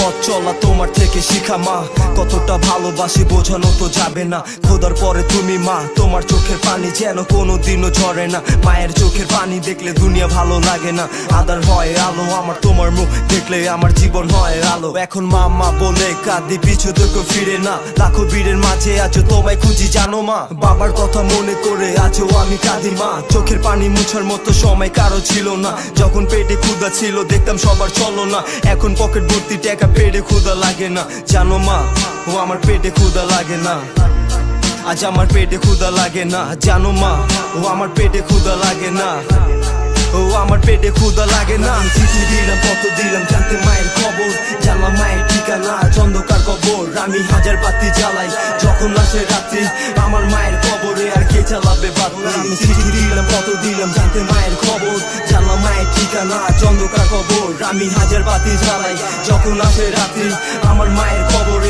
পথ চলা তোমার থেকে শিখা মা, কতটা ভালোবাসি বোঝানো তো যাবে না। খোদার পরে তুমি মা, তোমার চোখের পানি যেন কোনোদিনও ঝরে না। মায়ের চোখের পানি দেখলে দুনিয়া ভালো লাগে না, আদার হয় আলো আমার তোমার মুখ দেখলে আমার জীবন হয় আলো। এখন মা মা বলে কাঁদি, পিছু দেখো ফিরে না, লাখো বীরের মাঝে আছো তোমায় খুঁজি জানো মা। বাবার কথা মনে করে আছো আমি কাঁদি মা, চোখের পানি মুছার মতো সময় কারো ছিল না। যখন পেটে ক্ষুধা ছিল দেখতাম সবার চলো না, এখন পকেট ভর্তি টাকা পেটে ক্ষুধা লাগে না জানো মা। ও আমার পেটে ক্ষুধা লাগে না, আজ আমার পেটে ক্ষুধা লাগে না জানো মা। ও আমার পেটে ক্ষুধা লাগে না, ও আমার পেটে ক্ষুধা লাগে না। চিঠি দিলাম কত দিলাম জানতে মায়ের খবর, জানলাম মায়ের ঠিকানা অন্ধকার কবর। আমি হাজার বাতি জ্বালাই যখন আসে রাত্রি, আমার মায়ের কবরে আর কে জ্বালাবে বাতি। চিঠি দিলাম কত দিলাম জানতে মায়ের খবর, জানলাম মায়ের ঠিকানা অন্ধকার কবর। আমি হাজার বাতি জ্বালাই যখন আসে রাত্রি, আমার মায়ের কবরে